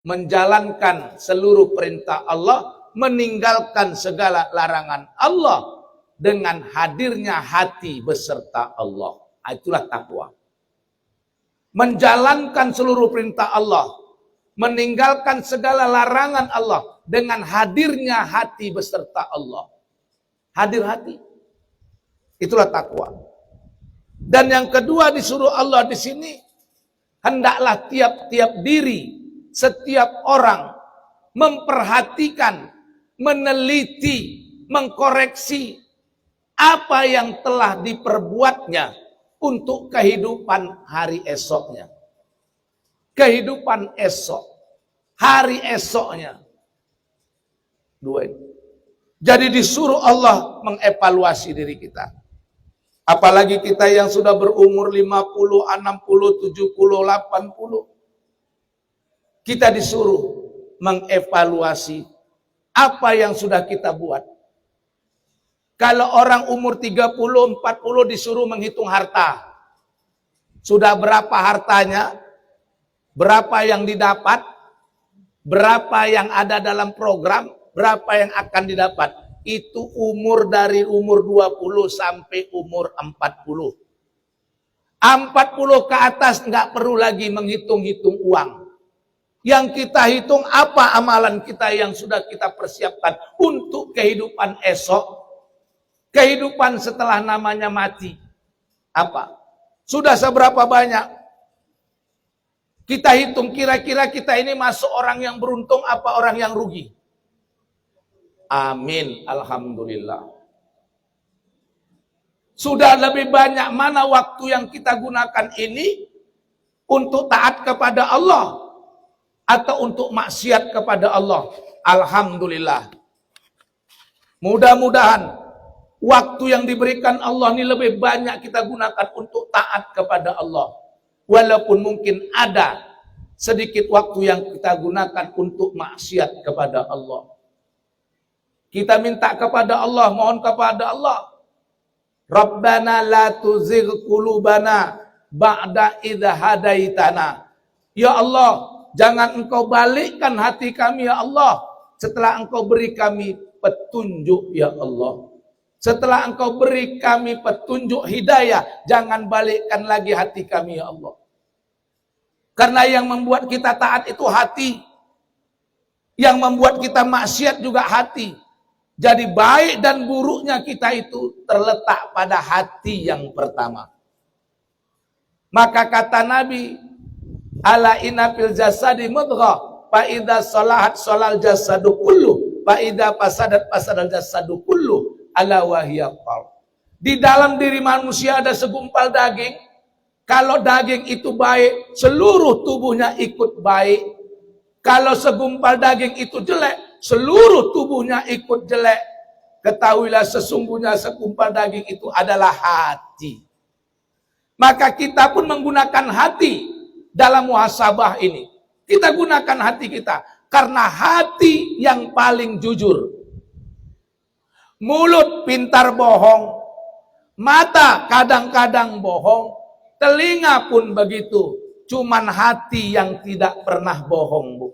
menjalankan seluruh perintah Allah, meninggalkan segala larangan Allah dengan hadirnya hati beserta Allah. Itulah takwa. Menjalankan seluruh perintah Allah, meninggalkan segala larangan Allah dengan hadirnya hati beserta Allah. Hadir hati. Itulah takwa. Dan yang kedua disuruh Allah di sini, hendaklah tiap-tiap diri, setiap orang memperhatikan, meneliti, mengkoreksi apa yang telah diperbuatnya untuk kehidupan hari esoknya. Kehidupan esok, hari esoknya. Dua ini. Jadi disuruh Allah mengevaluasi diri kita. Apalagi kita yang sudah berumur 50, 60, 70, 80. Kita disuruh mengevaluasi apa yang sudah kita buat. Kalau orang umur 30, 40 disuruh menghitung harta. Sudah berapa hartanya? Berapa yang didapat? Berapa yang ada dalam program? Berapa yang akan didapat? Itu umur dari umur 20 sampai umur 40. 40 ke atas nggak perlu lagi menghitung-hitung uang. Yang kita hitung apa amalan kita yang sudah kita persiapkan untuk kehidupan esok. Kehidupan setelah namanya mati. Apa? Sudah seberapa banyak? Kita hitung kira-kira kita ini masuk orang yang beruntung apa orang yang rugi? Amin. Alhamdulillah. Sudah lebih banyak mana waktu yang kita gunakan ini untuk taat kepada Allah atau untuk maksiat kepada Allah? Alhamdulillah. Mudah-mudahan waktu yang diberikan Allah ini lebih banyak kita gunakan untuk taat kepada Allah. Walaupun mungkin ada sedikit waktu yang kita gunakan untuk maksiat kepada Allah. Kita minta kepada Allah, mohon kepada Allah. Rabbana la tuzigh qulubana ba'da idh hadaitana. Ya Allah, jangan engkau balikkan hati kami ya Allah setelah engkau beri kami petunjuk ya Allah. Setelah engkau beri kami petunjuk hidayah, jangan balikkan lagi hati kami ya Allah. Karena yang membuat kita taat itu hati. Yang membuat kita maksiat juga hati. Jadi baik dan buruknya kita itu terletak pada hati yang pertama. Maka kata Nabi, ala inna fil jasadi mudghah, fa idza salahat salal jasadu kullu, fa idza fasadat fasadal jasadu kullu, ala wahiya qalb. Di dalam diri manusia ada segumpal daging. Kalau daging itu baik, seluruh tubuhnya ikut baik. Kalau segumpal daging itu jelek, seluruh tubuhnya ikut jelek. Ketahuilah sesungguhnya segumpal daging itu adalah hati. Maka kita pun menggunakan hati dalam muhasabah ini. Kita gunakan hati kita. Karena hati yang paling jujur. Mulut pintar bohong. Mata kadang-kadang bohong. Telinga pun begitu. Cuman hati yang tidak pernah bohong, Bu.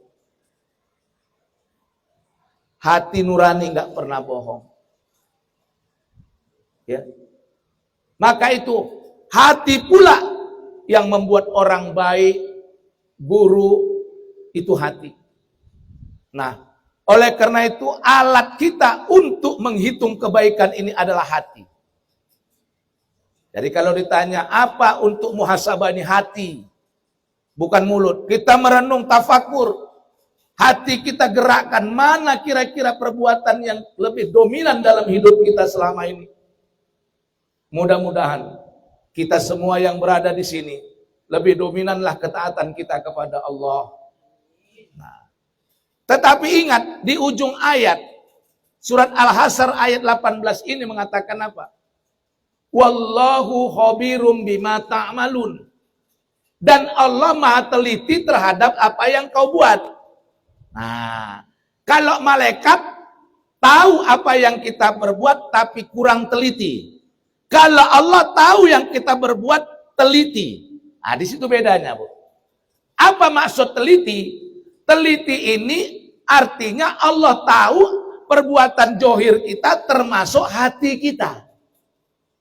Hati nurani nggak pernah bohong. Ya. Maka itu hati pula yang membuat orang baik, buruk, itu hati. Nah, oleh karena itu alat kita untuk menghitung kebaikan ini adalah hati. Jadi kalau ditanya apa untuk muhasabah ini, hati. Bukan mulut. Kita merenung tafakur. Hati kita gerakkan mana kira-kira perbuatan yang lebih dominan dalam hidup kita selama ini. Mudah-mudahan kita semua yang berada di sini lebih dominanlah ketaatan kita kepada Allah. Nah, tetapi ingat di ujung ayat surat Al-Hasyr ayat 18 ini mengatakan apa? Wallahu khabirum bima ta'malun. Dan Allah Maha teliti terhadap apa yang kau buat. Nah, kalau malaikat tahu apa yang kita perbuat tapi kurang teliti. Kalau Allah tahu yang kita berbuat teliti. Nah, di situ bedanya, Bu. Apa maksud teliti? Teliti ini artinya Allah tahu perbuatan johir kita termasuk hati kita.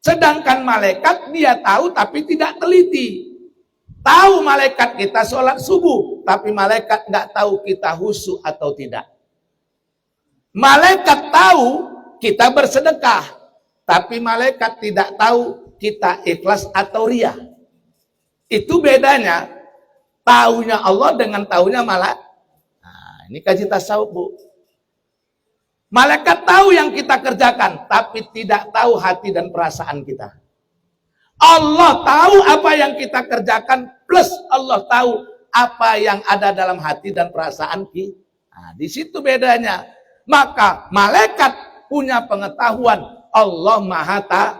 Sedangkan malaikat dia tahu tapi tidak teliti. Tahu malaikat kita sholat subuh, tapi malaikat nggak tahu kita khusyuk atau tidak. Malaikat tahu kita bersedekah, tapi malaikat tidak tahu kita ikhlas atau ria. Itu bedanya tahunya Allah dengan tahunya malaikat. Nah, ini kaji tasawuf, Bu. Malaikat tahu yang kita kerjakan, tapi tidak tahu hati dan perasaan kita. Allah tahu apa yang kita kerjakan, plus Allah tahu apa yang ada dalam hati dan perasaan kita. Nah, di situ bedanya. Maka malaikat punya pengetahuan, Allah Maha Tahu.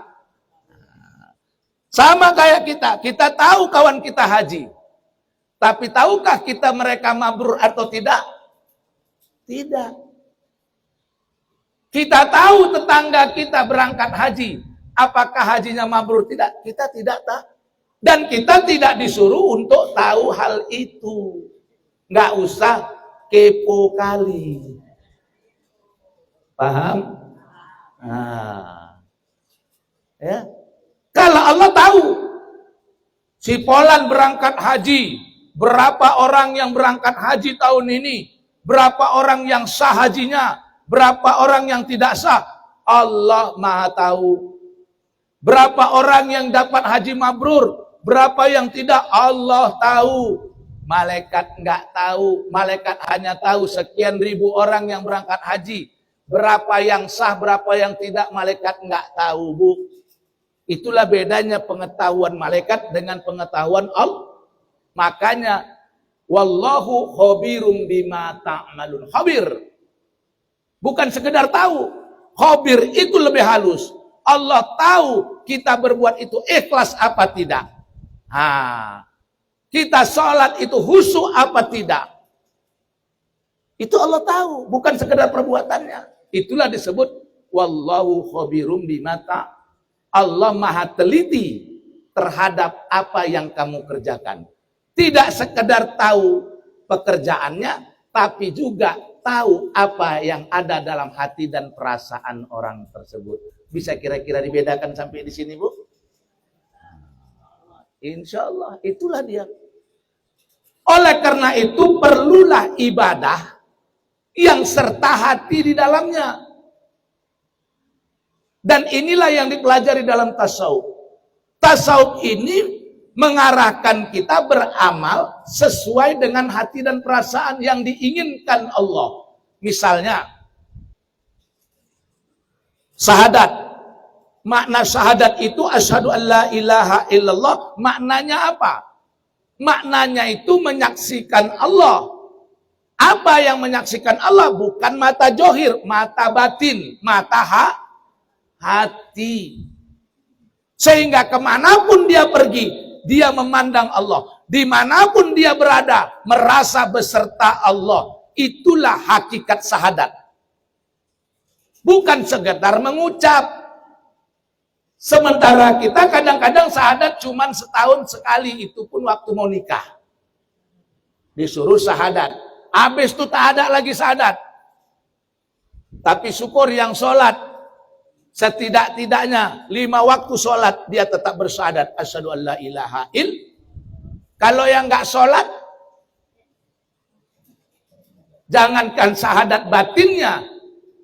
Sama kayak kita tahu kawan kita haji. Tapi tahukah kita mereka mabrur atau tidak? Tidak. Kita tahu tetangga kita berangkat haji. Apakah hajinya mabrur? Tidak. Kita tidak tahu. Dan kita tidak disuruh untuk tahu hal itu. Nggak usah kepo kali. Paham? Nah. Ya. Kalau Allah tahu. Si Polan berangkat haji. Berapa orang yang berangkat haji tahun ini? Berapa orang yang sah hajinya? Berapa orang yang tidak sah? Allah Maha tahu. Berapa orang yang dapat haji mabrur? Berapa yang tidak? Allah tahu. Malaikat enggak tahu. Malaikat hanya tahu sekian ribu orang yang berangkat haji. Berapa yang sah, berapa yang tidak, malaikat enggak tahu, Bu. Itulah bedanya pengetahuan malaikat dengan pengetahuan Allah. Makanya wallahu khabirum bima ta'malun. Khabir. Bukan sekedar tahu. Khabir itu lebih halus. Allah tahu kita berbuat itu ikhlas apa tidak. Kita sholat itu khusyuk apa tidak. Itu Allah tahu, bukan sekedar perbuatannya. Itulah disebut wallahu khabirum bima ta'malun. Allah Maha teliti terhadap apa yang kamu kerjakan. Tidak sekedar tahu pekerjaannya, tapi juga tahu apa yang ada dalam hati dan perasaan orang tersebut. Bisa kira-kira dibedakan sampai di sini, Bu? Insya Allah, itulah dia. Oleh karena itu, perlulah ibadah yang serta hati di dalamnya. Dan inilah yang dipelajari dalam tasawuf. Tasawuf ini mengarahkan kita beramal sesuai dengan hati dan perasaan yang diinginkan Allah. Misalnya, syahadat. Makna syahadat itu asyhadu an la ilaha illallah. Maknanya apa? Maknanya itu menyaksikan Allah. Apa yang menyaksikan Allah? Bukan mata johir, mata batin, mata hati. Sehingga kemanapun dia pergi, dia memandang Allah. Dimanapun dia berada, merasa beserta Allah. Itulah hakikat syahadat. Bukan sekedar mengucap. Sementara kita kadang-kadang syahadat cuma setahun sekali, itu pun waktu mau nikah. Disuruh syahadat. Habis itu tak ada lagi syahadat. Tapi syukur yang sholat. Setidak-tidaknya 5 waktu sholat dia tetap bersyahadat asyhadu an la ilaha illallah. Kalau yang nggak sholat, jangankan syahadat batinnya,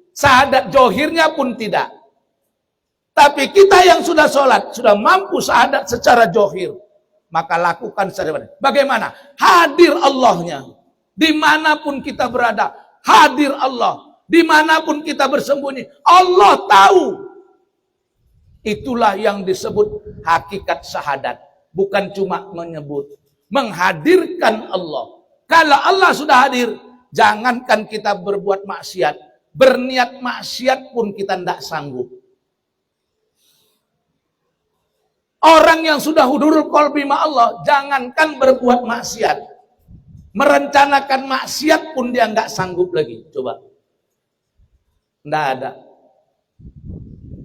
syahadat johirnya pun tidak. Tapi kita yang sudah sholat, sudah mampu syahadat secara johir, maka lakukan secara batin. Bagaimana? Hadir Allahnya. Dimanapun kita berada, hadir Allah. Dimanapun kita bersembunyi, Allah tahu. Itulah yang disebut hakikat syahadat. Bukan cuma menyebut. Menghadirkan Allah. Kalau Allah sudah hadir, jangankan kita berbuat maksiat. Berniat maksiat pun kita tidak sanggup. Orang yang sudah hudurul qalbi ma Allah, jangankan berbuat maksiat. Merencanakan maksiat pun dia nggak sanggup lagi. Coba. Tidak ada.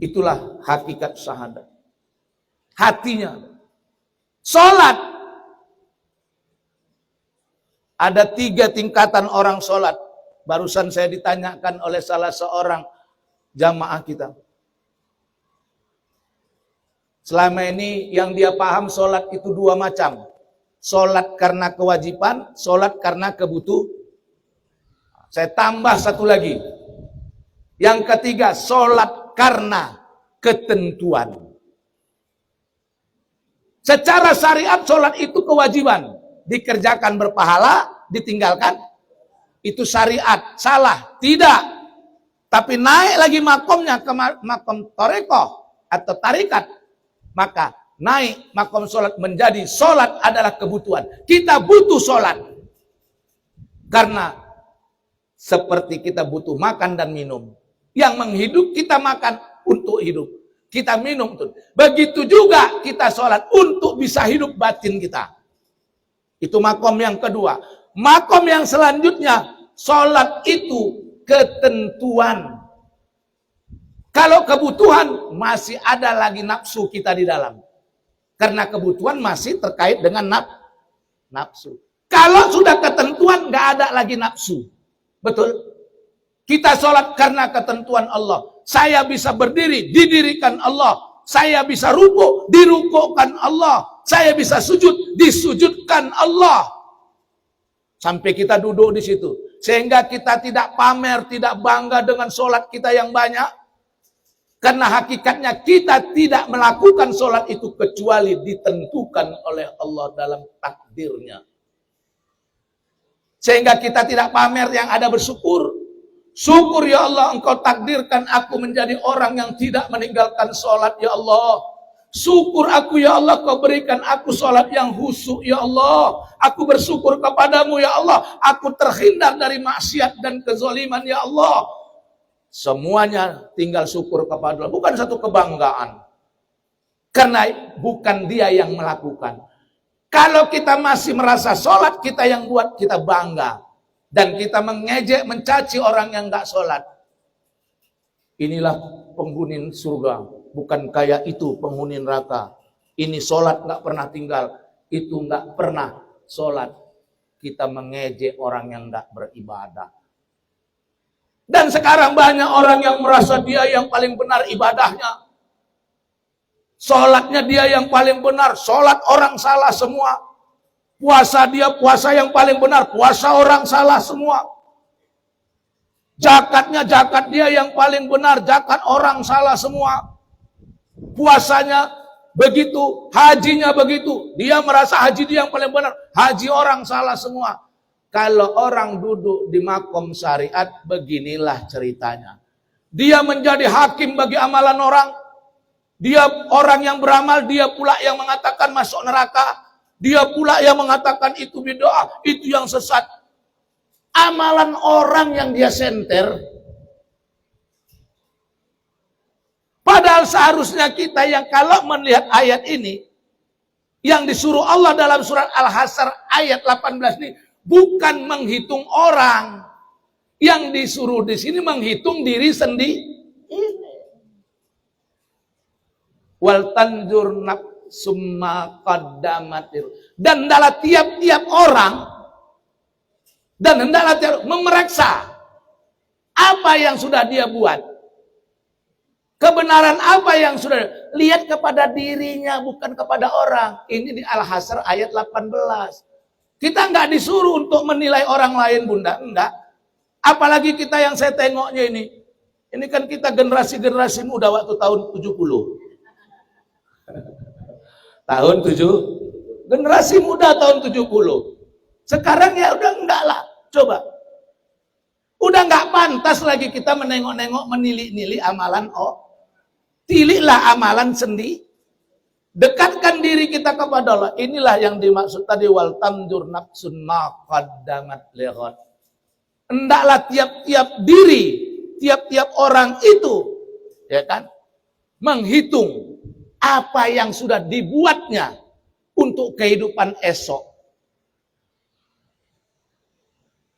Itulah hakikat syahadat. Hatinya. Sholat. Ada 3 tingkatan orang sholat. Barusan saya ditanyakan oleh salah seorang jamaah kita. Selama ini yang dia paham sholat itu 2 macam. Sholat karena kewajiban, sholat karena kebutuhan. Saya tambah satu lagi. Yang ketiga, sholat karena ketentuan. Secara syariat sholat itu kewajiban. Dikerjakan berpahala, ditinggalkan. Itu syariat. Salah. Tidak. Tapi naik lagi makomnya ke makom torekoh atau tarikat. Maka naik makom sholat menjadi sholat adalah kebutuhan. Kita butuh sholat. Karena seperti kita butuh makan dan minum. Yang menghidup kita makan untuk hidup. Kita minum. Begitu juga kita sholat untuk bisa hidup batin kita. Itu makom yang kedua. Makom yang selanjutnya, sholat itu ketentuan. Kalau kebutuhan, masih ada lagi nafsu kita di dalam. Karena kebutuhan masih terkait dengan nafsu. Kalau sudah ketentuan, nggak ada lagi nafsu. Betul? Kita sholat karena ketentuan Allah. Saya bisa berdiri, didirikan Allah. Saya bisa rukuk, dirukukkan Allah. Saya bisa sujud, disujudkan Allah. Sampai kita duduk di situ. Sehingga kita tidak pamer, tidak bangga dengan sholat kita yang banyak. Karena hakikatnya kita tidak melakukan sholat itu kecuali ditentukan oleh Allah dalam takdirnya. Sehingga kita tidak pamer, yang ada bersyukur. Syukur ya Allah, engkau takdirkan aku menjadi orang yang tidak meninggalkan sholat ya Allah. Syukur aku ya Allah, kau berikan aku sholat yang khusyuk ya Allah. Aku bersyukur kepadamu ya Allah. Aku terhindar dari maksiat dan kezaliman ya Allah. Semuanya tinggal syukur kepada Allah. Bukan satu kebanggaan. Karena bukan dia yang melakukan. Kalau kita masih merasa sholat kita yang buat, kita bangga. Dan kita mengejek, mencaci orang yang gak sholat. Inilah penghuni surga. Bukan kayak itu penghuni neraka. Ini sholat gak pernah tinggal. Itu gak pernah sholat. Kita mengejek orang yang gak beribadah. Dan sekarang banyak orang yang merasa dia yang paling benar ibadahnya. Sholatnya dia yang paling benar. Sholat orang salah semua. Puasa dia puasa yang paling benar. Puasa orang salah semua. Zakatnya zakat dia yang paling benar. Zakat orang salah semua. Puasanya begitu. Hajinya begitu. Dia merasa haji dia yang paling benar. Haji orang salah semua. Kalau orang duduk di makom syariat, beginilah ceritanya. Dia menjadi hakim bagi amalan orang. Dia orang yang beramal, dia pula yang mengatakan masuk neraka. Dia pula yang mengatakan itu bid'ah, itu yang sesat. Amalan orang yang dia senter. Padahal seharusnya kita yang kalau melihat ayat ini, yang disuruh Allah dalam surat Al-Hasyr ayat 18 ini, bukan menghitung orang. Yang disuruh di sini menghitung diri sendiri. Wal tanjur nafsum ma qaddamatir. Dan hendaklah tiap-tiap orang memeriksa apa yang sudah dia buat. Kebenaran apa yang sudah lihat kepada dirinya, bukan kepada orang. Ini di Al-Hasyr ayat 18. Kita enggak disuruh untuk menilai orang lain, Bunda, enggak. Apalagi kita yang saya tengoknya ini. Ini kan kita generasi muda waktu tahun 70. Tahun 7. Generasi muda tahun 70. Sekarang ya udah enggak lah. Coba. Udah enggak pantas lagi kita menengok-nengok, menilik-nilik amalan. Tiliklah amalan sendiri. Dekatkan diri kita kepada Allah. Inilah yang dimaksud tadi wal tanjur nafsun ma qaddamat lighad. Hendaklah tiap-tiap diri, tiap-tiap orang itu, ya kan, menghitung apa yang sudah dibuatnya untuk kehidupan esok.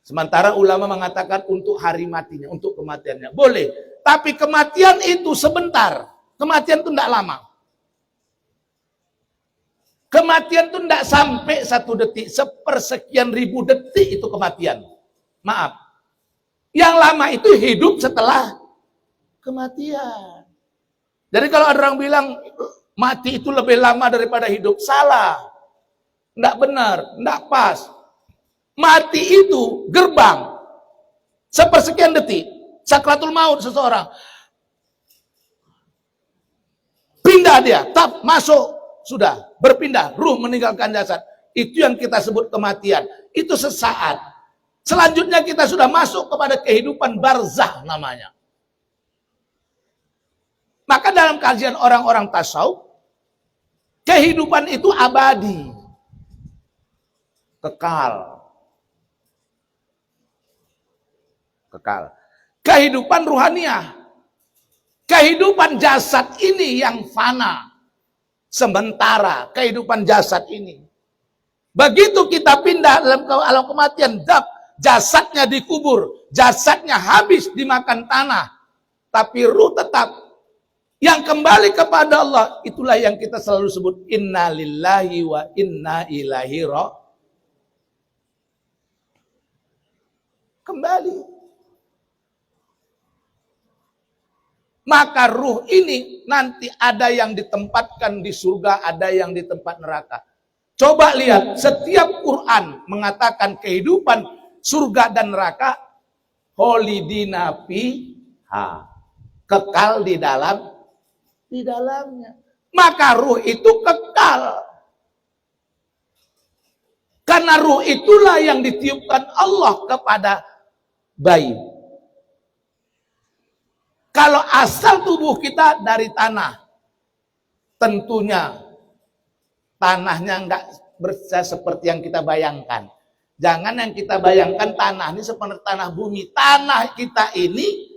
Sementara ulama mengatakan untuk hari matinya, untuk kematiannya. Boleh, tapi kematian itu sebentar. Kematian itu tidak lama. Kematian itu tidak sampai 1 detik, sepersekian ribu detik itu kematian. Maaf. Yang lama itu hidup setelah kematian. Jadi kalau ada orang bilang mati itu lebih lama daripada hidup, salah. Tidak benar, tidak pas. Mati itu gerbang. Sepersekian detik. Sakratul maut seseorang. Pindah dia, tap, masuk. Sudah, berpindah. Ruh meninggalkan jasad. Itu yang kita sebut kematian. Itu sesaat. Selanjutnya kita sudah masuk kepada kehidupan barzah namanya. Maka dalam kajian orang-orang tasawuf, kehidupan itu abadi. Kekal. Kekal. Kehidupan ruhaniah. Kehidupan jasad ini yang fana. Sementara kehidupan jasad ini. Begitu kita pindah dalam alam kematian, jasadnya dikubur. Jasadnya habis dimakan tanah. Tapi ruh tetap. Yang kembali kepada Allah. Itulah yang kita selalu sebut. Inna lillahi wa inna ilaihi raji'un. Kembali. Maka ruh ini nanti ada yang ditempatkan di surga, ada yang di tempat neraka. Coba lihat, setiap Quran mengatakan kehidupan surga dan neraka, kholidina fiha, kekal di dalamnya. Maka ruh itu kekal. Karena ruh itulah yang ditiupkan Allah kepada bayi. Kalau asal tubuh kita dari tanah, tentunya tanahnya enggak seperti yang kita bayangkan. Jangan yang kita bayangkan tanah ini seperti tanah bumi. Tanah kita ini,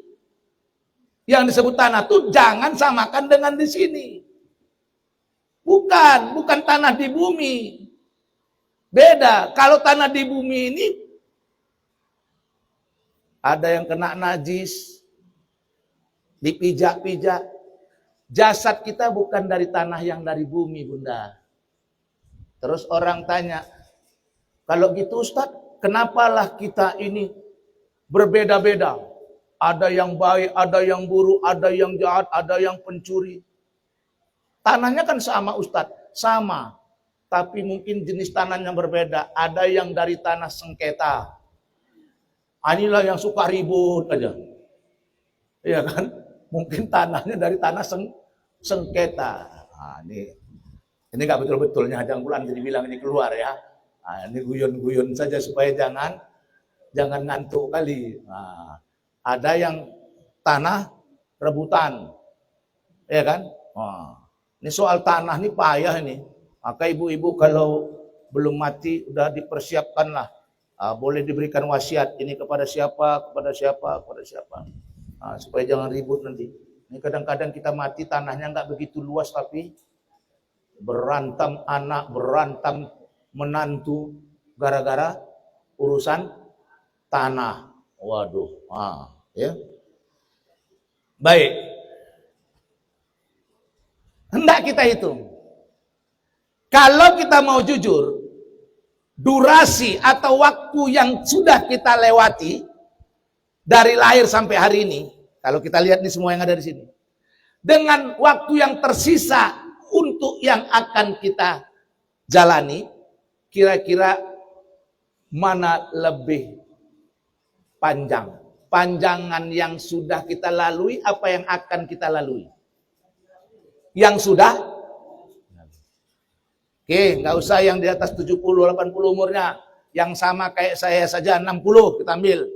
yang disebut tanah itu jangan samakan dengan di sini. Bukan tanah di bumi. Beda. Kalau tanah di bumi ini, ada yang kena najis, dipijak-pijak. Jasad kita bukan dari tanah yang dari bumi, Bunda. Terus orang tanya, kalau gitu Ustadz, kenapalah kita ini berbeda-beda? Ada yang baik, ada yang buruk, ada yang jahat, ada yang pencuri. Tanahnya kan sama Ustadz, sama. Tapi mungkin jenis tanahnya berbeda. Ada yang dari tanah sengketa. Inilah yang suka ribut aja. Iya kan? Mungkin tanahnya dari tanah sengketa. Nah, ini nggak betul-betulnya, jangan bulan jadi bilang ini keluar ya. Nah, ini guyon-guyon saja supaya jangan ngantuk kali. Nah, ada yang tanah rebutan, ya kan? Nah, ini soal tanah ini payah ini. Maka ibu-ibu kalau belum mati udah dipersiapkanlah. Boleh diberikan wasiat ini kepada siapa, kepada siapa, kepada siapa. Nah, supaya jangan ribut nanti. Ini kadang-kadang kita mati tanahnya nggak begitu luas tapi berantam anak, berantam menantu gara-gara urusan tanah. Waduh, ya. Baik. Hendak kita hitung. Kalau kita mau jujur, durasi atau waktu yang sudah kita lewati dari lahir sampai hari ini, kalau kita lihat nih semua yang ada di sini, dengan waktu yang tersisa untuk yang akan kita jalani, kira-kira mana lebih panjang? Panjangan yang sudah kita lalui, apa yang akan kita lalui? Yang sudah? Oke, nggak usah yang di atas 70, 80 umurnya. Yang sama kayak saya saja, 60 kita ambil.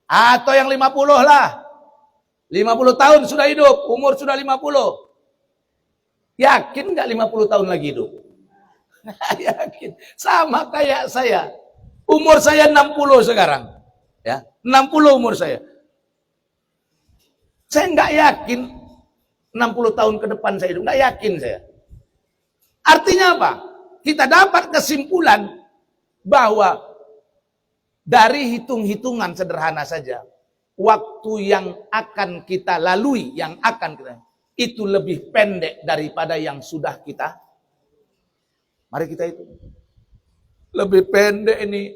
Atau yang 50 lah. 50 tahun sudah hidup, umur sudah 50. Yakin nggak 50 tahun lagi hidup? Yakin. Sama kayak saya. Umur saya 60 sekarang. Ya, 60 umur saya. Saya nggak yakin 60 tahun ke depan saya hidup. Nggak yakin saya. Artinya apa? Kita dapat kesimpulan bahwa dari hitung-hitungan sederhana saja, waktu yang akan kita lalui, itu lebih pendek daripada yang sudah kita Mari kita itu. Lebih pendek ini.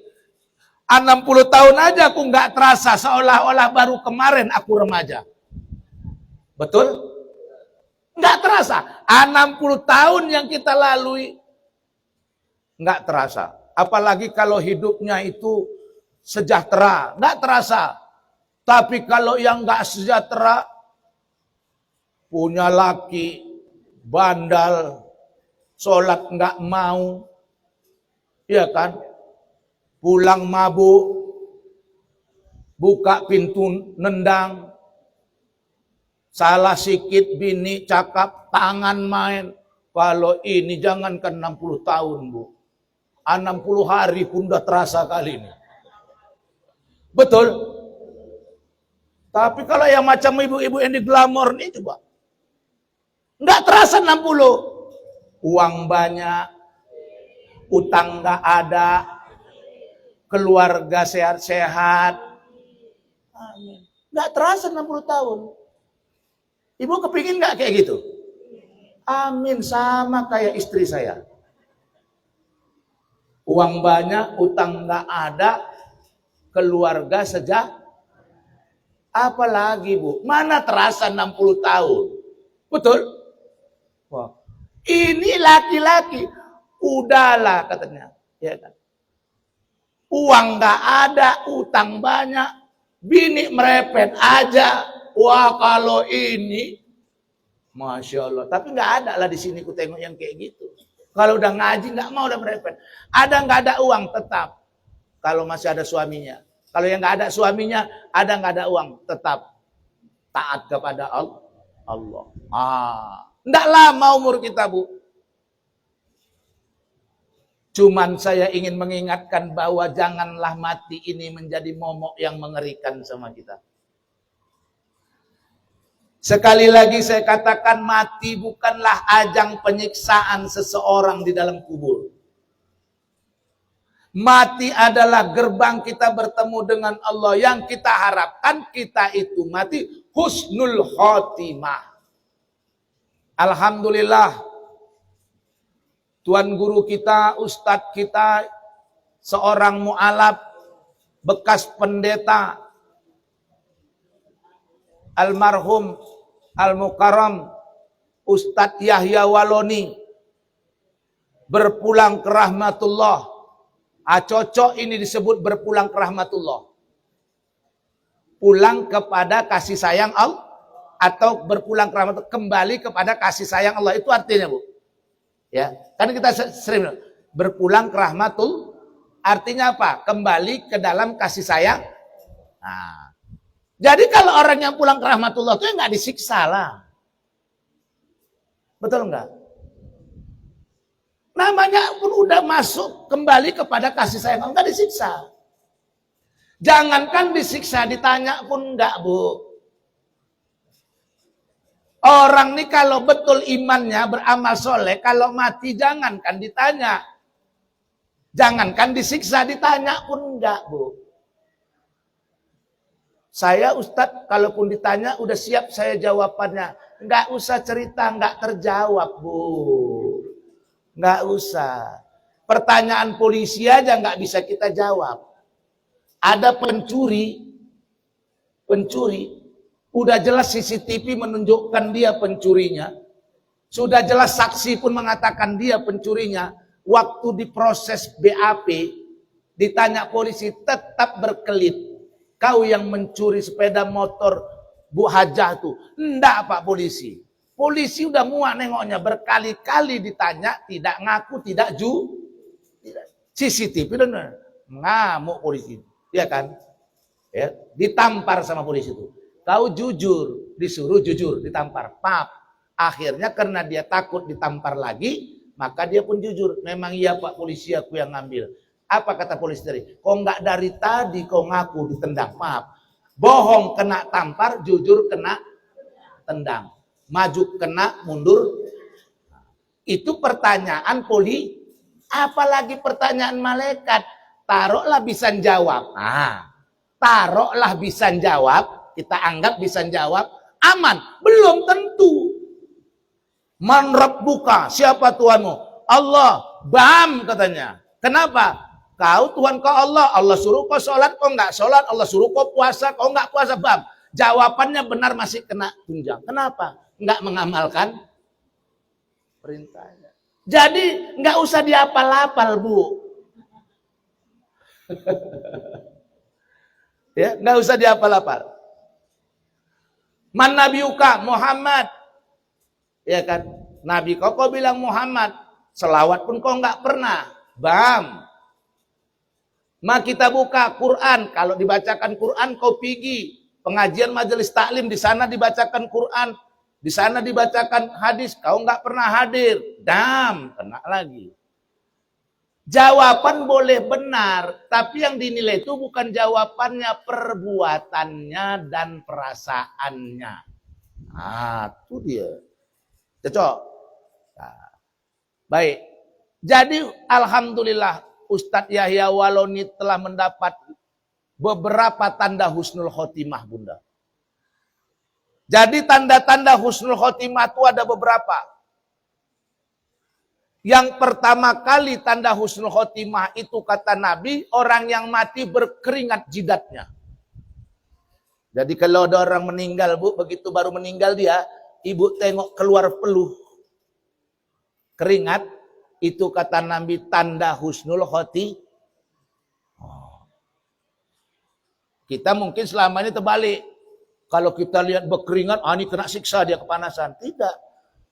60 tahun aja aku nggak terasa, seolah-olah baru kemarin aku remaja. Betul? Nggak terasa. 60 tahun yang kita lalui nggak terasa. Apalagi kalau hidupnya itu sejahtera, nggak terasa. Tapi kalau yang nggak sejahtera, punya laki, bandal, sholat nggak mau, iya kan? Pulang mabuk, buka pintu nendang, salah sikit bini cakap, tangan main. Kalau ini jangankan 60 tahun, Bu. 60 hari pun udah terasa kali ini. Betul? Tapi kalau yang macam ibu-ibu yang di glamor ini coba. Nggak terasa 60. Uang banyak, utang nggak ada, keluarga sehat-sehat. Amin. Nggak terasa 60 tahun. Ibu kepingin nggak kayak gitu? Amin, sama kayak istri saya. Uang banyak, utang nggak ada, keluarga sejahtera. Apalagi Bu, mana terasa 60 tahun? Betul? Wah. Ini laki-laki, udahlah katanya. Ya kan? Uang nggak ada, utang banyak, bini merepet aja. Wah kalau ini, Masya Allah. Tapi nggak ada lah di sini ku tengok yang kayak gitu. Kalau udah ngaji nggak mau udah merepet. Ada nggak ada uang tetap. Kalau masih ada suaminya. Kalau yang nggak ada suaminya, ada nggak ada uang tetap taat kepada Allah. Nggak lama umur kita Bu. Cuman saya ingin mengingatkan bahwa janganlah mati ini menjadi momok yang mengerikan sama kita. Sekali lagi saya katakan mati bukanlah ajang penyiksaan seseorang di dalam kubur. Mati adalah gerbang kita bertemu dengan Allah. Yang kita harapkan kita itu mati husnul khotimah. Alhamdulillah. Tuan guru kita, ustadz kita, seorang mu'alaf, bekas pendeta, almarhum, al-mukarram, Ustadz Yahya Waloni, berpulang ke rahmatullah. Cocok ini disebut berpulang ke rahmatullah. Pulang kepada kasih sayang Allah, atau berpulang ke rahmatullah, kembali kepada kasih sayang Allah. Itu artinya Bu. Ya, kan kita sering berpulang ke rahmatul, artinya apa? Kembali ke dalam kasih sayang. Nah, jadi kalau orang yang pulang ke rahmatullah itu nggak disiksa lah, betul nggak? Namanya pun udah masuk kembali kepada kasih sayang, nggak disiksa. Jangankan disiksa, ditanya pun nggak Bu. Orang nih kalau betul imannya beramal soleh, kalau mati jangankan ditanya. Jangankan disiksa, ditanya pun enggak Bu. Saya Ustadz, kalaupun ditanya udah siap saya jawabannya. Enggak usah cerita, enggak terjawab Bu. Enggak usah. Pertanyaan polisi aja enggak bisa kita jawab. Ada pencuri, udah jelas CCTV menunjukkan dia pencurinya. Sudah jelas saksi pun mengatakan dia pencurinya. Waktu diproses BAP, ditanya polisi tetap berkelit. Kau yang mencuri sepeda motor Bu Hajah tuh. Enggak Pak polisi. Polisi udah muak nengoknya. Berkali-kali ditanya, tidak ngaku, tidak CCTV dan ngamuk polisi. Iya kan? Ya, ditampar sama polisi itu. Kau jujur, disuruh jujur, ditampar. Pap. Akhirnya karena dia takut ditampar lagi, maka dia pun jujur. Memang iya Pak polisi aku yang ngambil. Apa kata polisi tadi? Kok nggak dari tadi kau ngaku ditendang? Maaf. Bohong kena tampar, jujur kena tendang. Maju kena, mundur. Itu pertanyaan apalagi pertanyaan malaikat. Taruhlah bisa jawab. Taruhlah bisa jawab. Kita anggap bisa jawab, aman. Belum tentu. Man rabbuka, siapa Tuhanmu? Allah. bam katanya. Kenapa? Kau Tuhan kau Allah, Allah suruh kau sholat, kau nggak sholat, Allah suruh kau puasa, kau nggak puasa, bam. Jawabannya benar masih kena tunjang. Kenapa? Nggak mengamalkan perintahnya. Jadi nggak usah dihafal-hafal, Bu. Ya, nggak usah dihafal-hafal. Man nabiyuka Muhammad. Ya kan? Nabi kau bilang Muhammad. Selawat pun kau nggak pernah. Bam. Ma kita buka Quran. Kalau dibacakan Quran kau pergi. Pengajian majelis taklim di sana dibacakan Quran. Di sana dibacakan hadis. Kau nggak pernah hadir. Dam. Kena lagi. Jawaban boleh benar. Tapi yang dinilai itu bukan jawabannya. Perbuatannya dan perasaannya. Ah, itu dia. Cocok. Nah, baik. Jadi alhamdulillah Ustadz Yahya Waloni telah mendapat beberapa tanda husnul khotimah, Bunda. Jadi tanda-tanda husnul khotimah itu ada beberapa. Yang pertama kali tanda husnul khotimah itu kata Nabi, orang yang mati berkeringat jidatnya. Jadi kalau ada orang meninggal, Bu, begitu baru meninggal dia, ibu tengok keluar peluh keringat, itu kata Nabi tanda husnul khotimah. Kita mungkin selama ini terbalik. Kalau kita lihat berkeringat, ini kena siksa dia kepanasan. Tidak.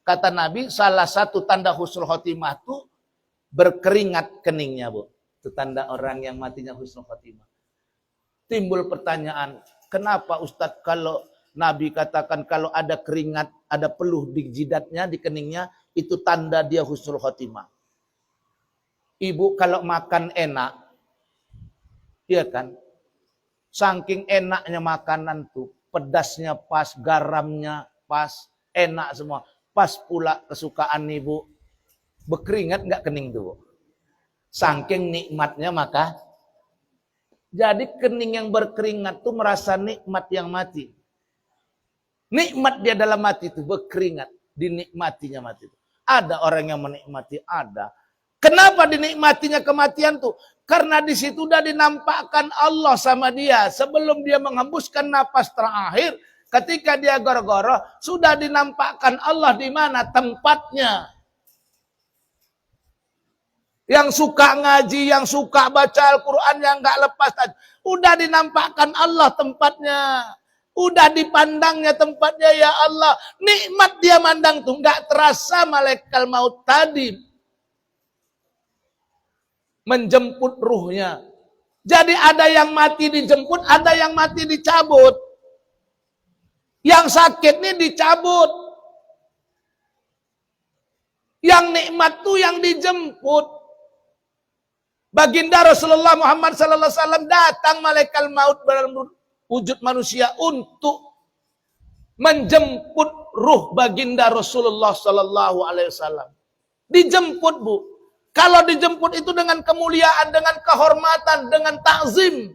Kata Nabi, salah satu tanda husnul khotimah itu berkeringat keningnya, Bu. Itu tanda orang yang matinya husnul khotimah. Timbul pertanyaan, kenapa Ustadz kalau Nabi katakan kalau ada keringat, ada peluh di jidatnya, di keningnya, itu tanda dia husnul khotimah. Ibu kalau makan enak, iya kan? Saking enaknya makanan tuh, pedasnya pas, garamnya pas, enak semua. Pas pula kesukaan ibu, berkeringat nggak kening tuh. Saking nikmatnya maka, jadi kening yang berkeringat tuh merasa nikmat yang mati. Nikmat dia dalam mati itu berkeringat, dinikmatinya mati itu. Ada orang yang menikmati, ada. Kenapa dinikmatinya kematian tuh? Karena di situ udah dinampakkan Allah sama dia. Sebelum dia menghembuskan napas terakhir, ketika dia goro-goro, sudah dinampakkan Allah di mana tempatnya. Yang suka ngaji, yang suka baca Al-Quran, yang gak lepas, udah dinampakkan Allah tempatnya. Udah dipandangnya tempatnya, ya Allah. Nikmat dia mandang tuh, gak terasa malaikat maut tadi menjemput ruhnya. Jadi ada yang mati dijemput, ada yang mati dicabut. Yang sakit ini dicabut. Yang nikmat tuh yang dijemput. Baginda Rasulullah Muhammad sallallahu alaihi wasallam datang malaikat maut dalam wujud manusia untuk menjemput ruh baginda Rasulullah sallallahu alaihi wasallam. Dijemput, Bu. Kalau dijemput itu dengan kemuliaan, dengan kehormatan, dengan takzim.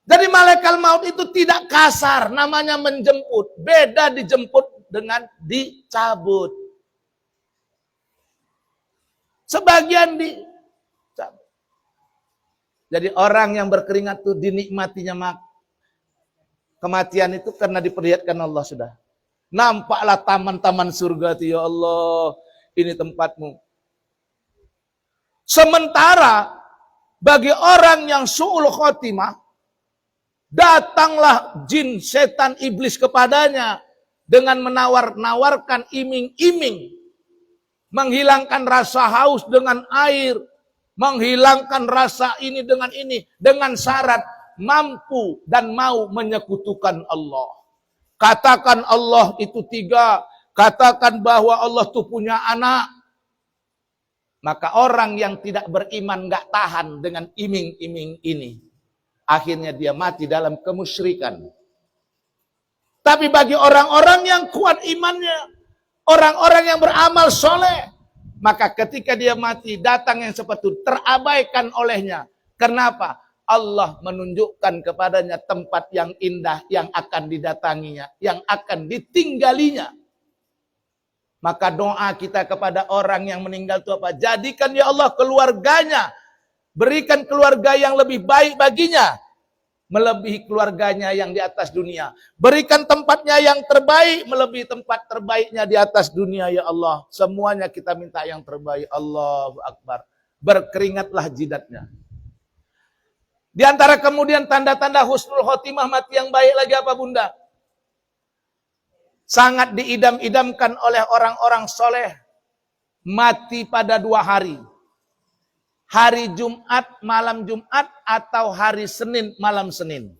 Jadi malaikat maut itu tidak kasar, namanya menjemput. Beda dijemput dengan dicabut. Sebagian dicabut. Jadi orang yang berkeringat itu dinikmatinya kematian itu karena diperlihatkan Allah sudah. Nampaklah taman-taman surga itu, ya Allah. Ini tempatmu. Sementara bagi orang yang su'ul khotimah, datanglah jin, setan, iblis kepadanya dengan menawar-nawarkan iming-iming, menghilangkan rasa haus dengan air, menghilangkan rasa ini dengan syarat mampu dan mau menyekutukan Allah. Katakan Allah itu tiga. Katakan bahwa Allah itu punya anak. Maka orang yang tidak beriman gak tahan dengan iming-iming ini. Akhirnya dia mati dalam kemusyrikan. Tapi bagi orang-orang yang kuat imannya, orang-orang yang beramal soleh, maka ketika dia mati, datang yang seperti itu, terabaikan olehnya. Kenapa? Allah menunjukkan kepadanya tempat yang indah yang akan didatanginya, yang akan ditinggalinya. Maka doa kita kepada orang yang meninggal itu apa? Jadikan ya Allah keluarganya, berikan keluarga yang lebih baik baginya, melebihi keluarganya yang di atas dunia. Berikan tempatnya yang terbaik, melebihi tempat terbaiknya di atas dunia ya Allah. Semuanya kita minta yang terbaik. Allahu Akbar. Berkeringatlah jidatnya. Di antara kemudian tanda-tanda husnul khotimah, mati yang baik lagi apa bunda? Sangat diidam-idamkan oleh orang-orang soleh. Mati pada 2 hari. Hari Jumat, malam Jumat, atau hari Senin, malam Senin.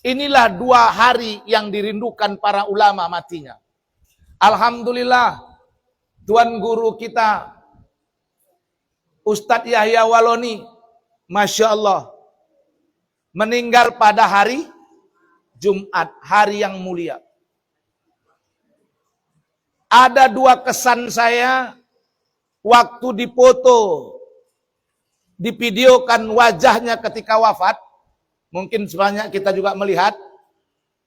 Inilah 2 hari yang dirindukan para ulama matinya. Alhamdulillah, Tuan Guru kita, Ustadz Yahya Waloni, Masya Allah, meninggal pada hari Jumat, hari yang mulia. Ada 2 kesan saya waktu dipoto, divideokan wajahnya ketika wafat. Mungkin sebanyak kita juga melihat.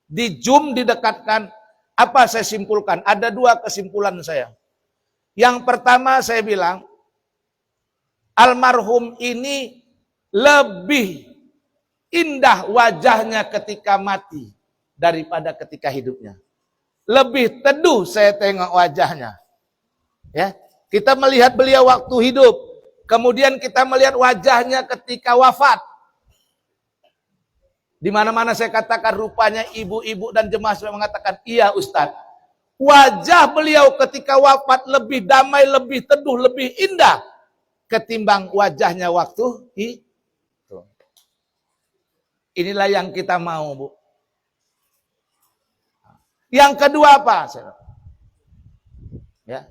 Di zoom, didekatkan. Apa saya simpulkan? Ada 2 kesimpulan saya. Yang pertama saya bilang, almarhum ini lebih indah wajahnya ketika mati daripada ketika hidupnya. Lebih teduh saya tengok wajahnya. Ya, kita melihat beliau waktu hidup, kemudian kita melihat wajahnya ketika wafat. Di mana-mana saya katakan rupanya ibu-ibu dan jemaah saya mengatakan, iya Ustadz, wajah beliau ketika wafat lebih damai, lebih teduh, lebih indah ketimbang wajahnya waktu hidup. Inilah yang kita mau, Bu. Yang kedua apa? Ya.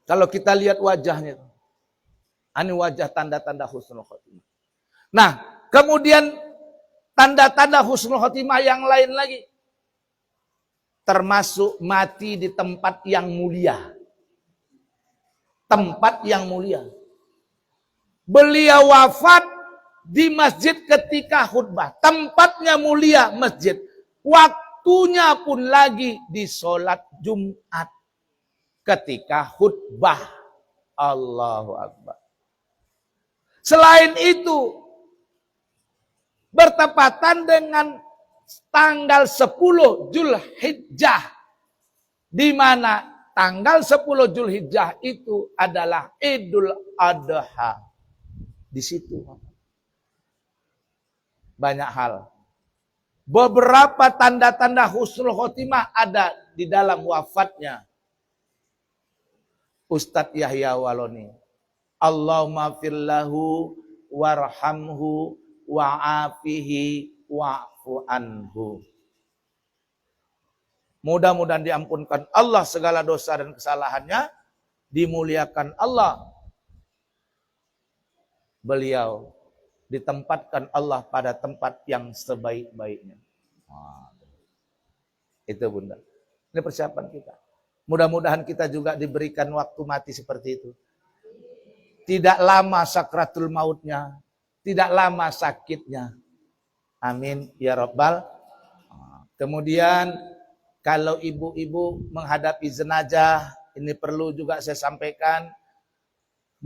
Kalau kita lihat wajahnya, ini wajah tanda-tanda husnul khotimah. Nah, kemudian tanda-tanda husnul khotimah yang lain lagi. Termasuk mati di tempat yang mulia. Tempat yang mulia. Beliau wafat di masjid ketika khutbah. Tempatnya mulia masjid. Waktunya pun lagi di sholat Jumat. Ketika khutbah. Allahu Akbar. Selain itu, bertepatan dengan tanggal 10 Zulhijjah. Di mana tanggal 10 Zulhijjah itu adalah Idul Adha. Di situ banyak hal. Beberapa tanda-tanda husnul khotimah ada di dalam wafatnya Ustadz Yahya Waloni. Allahumma firlahu warhamhu wa'afihi wa'fu anhu. Mudah-mudahan diampunkan Allah segala dosa dan kesalahannya, dimuliakan Allah beliau, ditempatkan Allah pada tempat yang sebaik-baiknya. Itu bunda. Ini persiapan kita. Mudah-mudahan kita juga diberikan waktu mati seperti itu. Tidak lama sakratul mautnya. Tidak lama sakitnya. Amin. Ya Rabbal. Kemudian kalau ibu-ibu menghadapi jenazah, ini perlu juga saya sampaikan.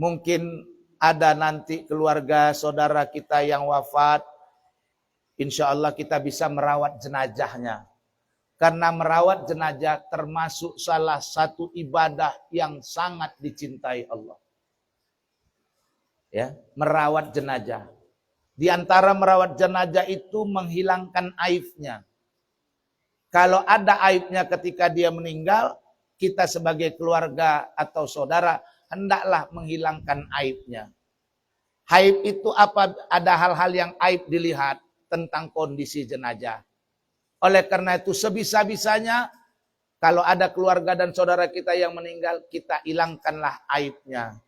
Mungkin ada nanti keluarga saudara kita yang wafat, insya Allah kita bisa merawat jenazahnya. Karena merawat jenazah termasuk salah satu ibadah yang sangat dicintai Allah. Ya, merawat jenazah. Di antara merawat jenazah itu menghilangkan aibnya. Kalau ada aibnya ketika dia meninggal, kita sebagai keluarga atau saudara hendaklah menghilangkan aibnya. Aib itu apa? Ada hal-hal yang aib dilihat tentang kondisi jenazah. Oleh karena itu sebisa-bisanya kalau ada keluarga dan saudara kita yang meninggal, kita hilangkanlah aibnya.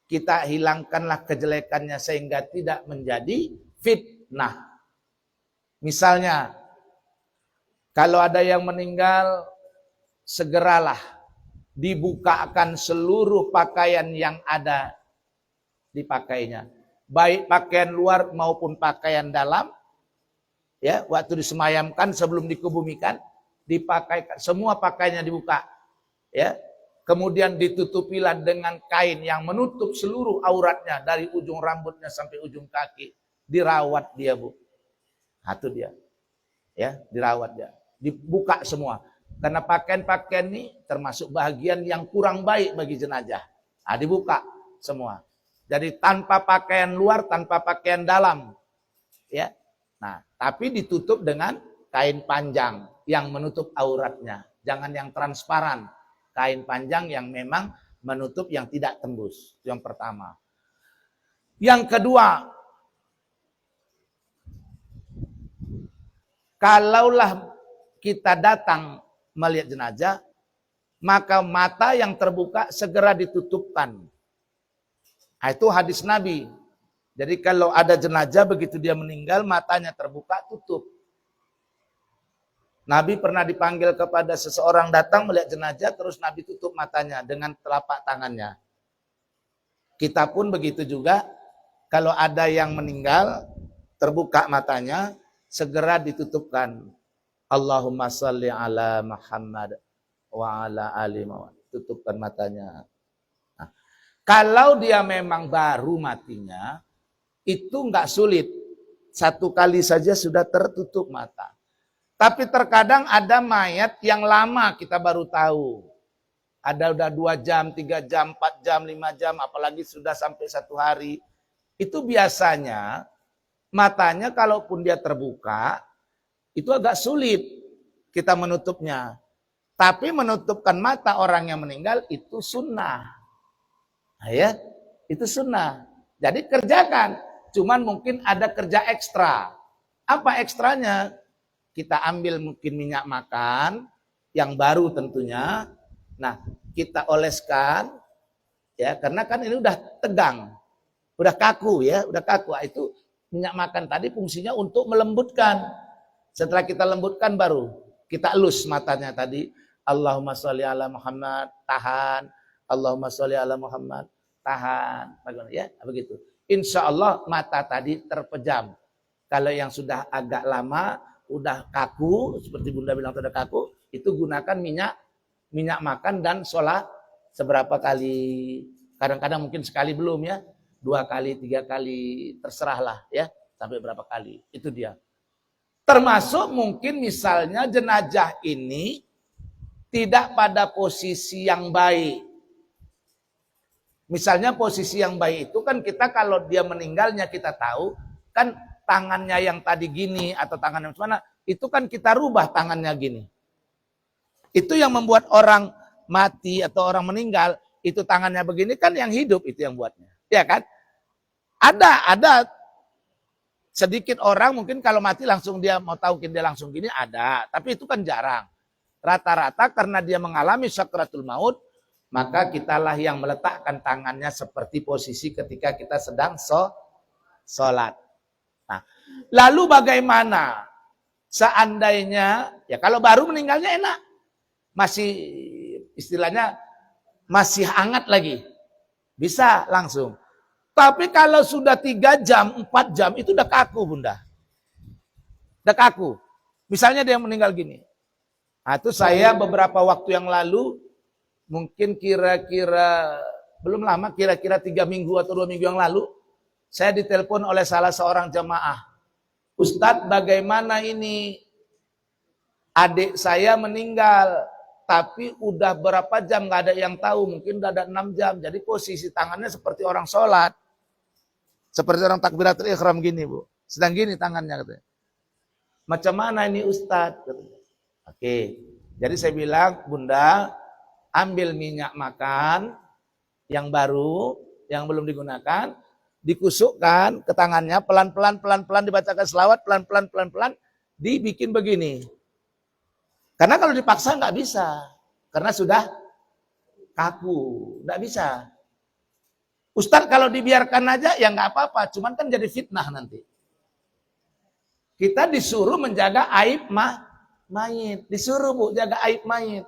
Kita hilangkanlah kejelekannya sehingga tidak menjadi fitnah. Misalnya, kalau ada yang meninggal, segeralah dibukakan seluruh pakaian yang ada dipakainya. Baik pakaian luar maupun pakaian dalam. Ya, waktu disemayamkan sebelum dikebumikan, dipakai semua pakaiannya dibuka. Ya. Kemudian ditutupilah dengan kain yang menutup seluruh auratnya dari ujung rambutnya sampai ujung kaki. Dirawat dia, Bu. Nah, itu dia. Ya, dirawat dia. Dibuka semua. Karena pakaian-pakaian ini termasuk bagian yang kurang baik bagi jenazah. Nah, dibuka semua. Jadi tanpa pakaian luar, tanpa pakaian dalam. Ya. Nah, tapi ditutup dengan kain panjang yang menutup auratnya. Jangan yang transparan. Kain panjang yang memang menutup yang tidak tembus. Itu yang pertama. Yang kedua, kalaulah kita datang melihat jenazah, maka mata yang terbuka segera ditutupkan. Nah, itu hadis Nabi. Jadi kalau ada jenazah begitu dia meninggal, matanya terbuka, tutup. Nabi pernah dipanggil kepada seseorang datang melihat jenazah, terus Nabi tutup matanya dengan telapak tangannya. Kita pun begitu juga, kalau ada yang meninggal, terbuka matanya, segera ditutupkan. Allahumma salli ala Muhammad wa ala ali Muhammad. Tutupkan matanya. Nah, kalau dia memang baru matinya, itu enggak sulit. Satu kali saja sudah tertutup mata. Tapi terkadang ada mayat yang lama kita baru tahu. Ada udah 2 jam, 3 jam, 4 jam, 5 jam, apalagi sudah sampai 1 hari. Itu biasanya matanya kalaupun dia terbuka, itu agak sulit kita menutupnya. Tapi menutupkan mata orang yang meninggal itu sunnah. Nah, ya, itu sunnah. Jadi kerjakan. Cuman mungkin ada kerja ekstra. Apa ekstranya? Kita ambil mungkin minyak makan yang baru tentunya. Nah, kita oleskan ya, karena kan ini udah tegang. Udah kaku ya, udah kaku. Itu minyak makan tadi fungsinya untuk melembutkan. Setelah kita lembutkan baru kita elus matanya tadi. Allahumma sholli ala Muhammad, tahan. Allahumma sholli ala Muhammad, tahan. Bagaimana ya? Begitu. Insya Allah mata tadi terpejam. Kalau yang sudah agak lama, udah kaku, seperti Bunda bilang sudah kaku, itu gunakan minyak makan dan sholat seberapa kali. Kadang-kadang mungkin sekali belum ya, 2 kali, 3 kali, terserahlah ya, sampai berapa kali. Itu dia. Termasuk mungkin misalnya jenazah ini tidak pada posisi yang baik. Misalnya posisi yang baik itu kan kita kalau dia meninggalnya kita tahu kan tangannya yang tadi gini atau tangannya mana, itu kan kita rubah tangannya gini. Itu yang membuat orang mati atau orang meninggal, itu tangannya begini kan yang hidup itu yang buatnya. Ya kan? Ada sedikit orang mungkin kalau mati langsung dia mau tahu dia langsung gini ada, tapi itu kan jarang. Rata-rata karena dia mengalami sakratul maut, maka kitalah yang meletakkan tangannya seperti posisi ketika kita sedang sholat. Nah, lalu bagaimana seandainya, ya kalau baru meninggalnya enak, masih istilahnya masih hangat lagi, bisa langsung. Tapi kalau sudah 3 jam, 4 jam, itu udah kaku Bunda. Udah kaku. Misalnya dia meninggal gini. Nah, itu saya beberapa waktu yang lalu, mungkin kira-kira belum lama, kira-kira 3 minggu atau 2 minggu yang lalu, saya ditelepon oleh salah seorang jamaah. Ustadz, bagaimana ini adik saya meninggal, tapi udah berapa jam nggak ada yang tahu, mungkin udah ada 6 jam. Jadi posisi tangannya seperti orang sholat, seperti orang takbiratul ihram gini Bu, sedang gini tangannya katanya. Macam mana ini Ustadz? Oke, jadi saya bilang, Bunda, ambil minyak makan yang baru, yang belum digunakan, dikusukkan ke tangannya, pelan-pelan dibacakan selawat, pelan-pelan, dibikin begini. Karena kalau dipaksa nggak bisa, karena sudah kaku, nggak bisa. Ustadz kalau dibiarkan aja ya nggak apa-apa, cuman kan jadi fitnah nanti. Kita disuruh menjaga aib mayit, disuruh Bu jaga aib mayit.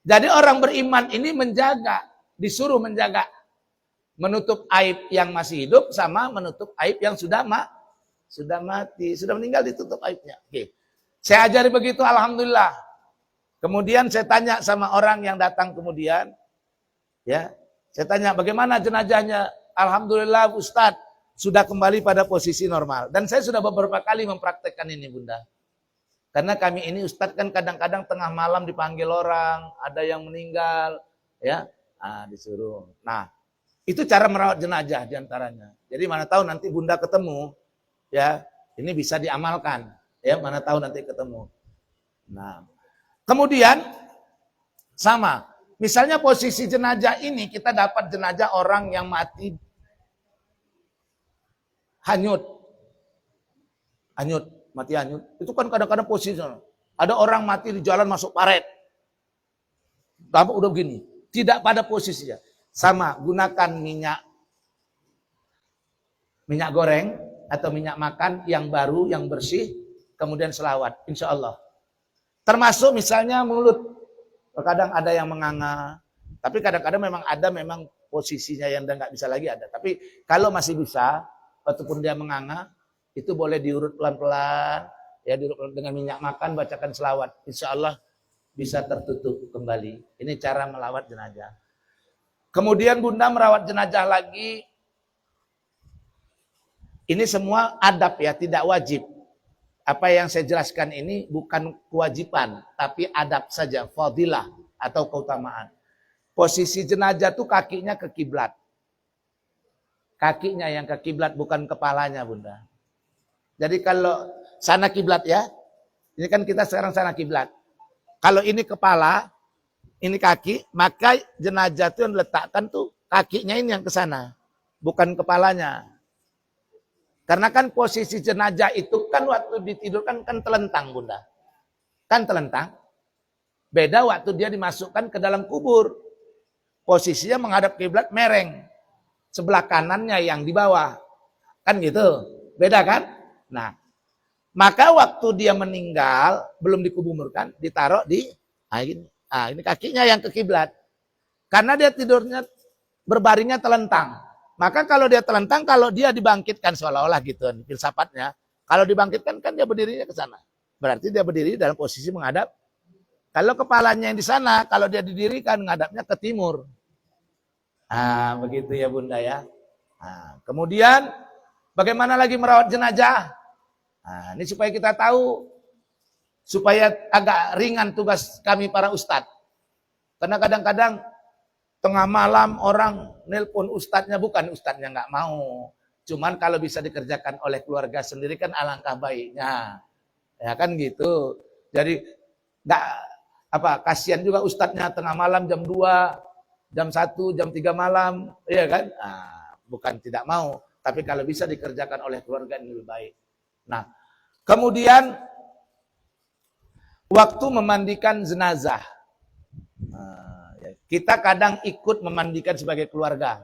Jadi orang beriman ini disuruh menjaga, menutup aib yang masih hidup sama menutup aib yang sudah sudah mati, sudah meninggal ditutup aibnya. Oke. Saya ajari begitu, alhamdulillah. Kemudian saya tanya sama orang yang datang kemudian, ya, saya tanya bagaimana jenazahnya? Alhamdulillah Ustadz sudah kembali pada posisi normal. Dan saya sudah beberapa kali mempraktekkan ini Bunda. Karena kami ini Ustadz kan kadang-kadang tengah malam dipanggil orang, ada yang meninggal, ya, disuruh. Nah, itu cara merawat jenazah diantaranya. Jadi mana tahu nanti Bunda ketemu, ya, ini bisa diamalkan, ya, mana tahu nanti ketemu. Nah, kemudian sama, misalnya posisi jenazah ini kita dapat jenazah orang yang mati hanyut, mati hanyut. Itu kan kadang-kadang posisi. Ada orang mati di jalan masuk paret. Tapi udah begini, tidak pada posisinya. Sama, gunakan minyak goreng atau minyak makan yang baru, yang bersih, kemudian selawat, insya Allah. Termasuk misalnya mulut. Kadang ada yang menganga, tapi kadang-kadang memang posisinya yang udah nggak bisa lagi ada. Tapi kalau masih bisa, walaupun dia menganga, itu boleh diurut pelan-pelan, ya, diurut dengan minyak makan, bacakan selawat. Insya Allah bisa tertutup kembali. Ini cara melawat jenazah. Kemudian Bunda merawat jenazah lagi. Ini semua adab ya, tidak wajib. Apa yang saya jelaskan ini bukan kewajiban, tapi adab saja, fadilah atau keutamaan. Posisi jenazah tuh kakinya ke kiblat. Kakinya yang ke kiblat, bukan kepalanya Bunda. Jadi kalau sana kiblat ya, ini kan kita sekarang sana kiblat. Kalau ini kepala, ini kaki, maka jenazah itu yang diletakkan tuh kakinya ini yang ke sana, bukan kepalanya. Karena kan posisi jenazah itu kan waktu ditidurkan kan telentang Bunda. Kan telentang. Beda waktu dia dimasukkan ke dalam kubur. Posisinya menghadap kiblat mereng. Sebelah kanannya yang di bawah. Kan gitu. Beda kan? Nah, maka waktu dia meninggal, belum dikuburkan, ditaruh di ini kakinya yang ke kiblat. Karena dia tidurnya berbaringnya telentang. Maka kalau dia telentang, kalau dia dibangkitkan seolah-olah gitu, filsafatnya. Kalau dibangkitkan kan dia berdirinya ke sana. Berarti dia berdiri dalam posisi menghadap. Kalau kepalanya yang di sana, kalau dia didirikan menghadapnya ke timur. Begitu ya Bunda ya. Kemudian bagaimana lagi merawat jenazah? Ini supaya kita tahu, supaya agak ringan tugas kami para ustadz. Karena kadang-kadang tengah malam orang nelpon ustadznya, bukan ustadznya nggak mau. Cuman kalau bisa dikerjakan oleh keluarga sendiri kan alangkah baiknya. Ya kan gitu. Jadi nggak kasihan juga ustadznya tengah malam jam 2, jam 1, jam 3 malam, ya kan? Bukan tidak mau, tapi kalau bisa dikerjakan oleh keluarga ini lebih baik. Nah, kemudian waktu memandikan jenazah. Kita kadang ikut memandikan sebagai keluarga.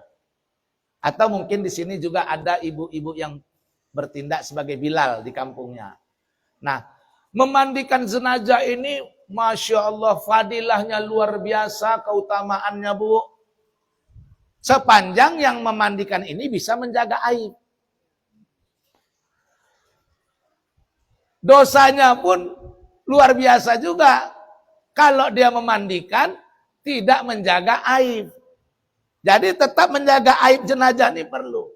Atau mungkin di sini juga ada ibu-ibu yang bertindak sebagai Bilal di kampungnya. Nah, memandikan jenazah ini, Masya Allah, fadilahnya luar biasa, keutamaannya Bu. Sepanjang yang memandikan ini bisa menjaga aib. Dosanya pun luar biasa juga. Kalau dia memandikan, tidak menjaga aib. Jadi tetap menjaga aib jenazah ini perlu.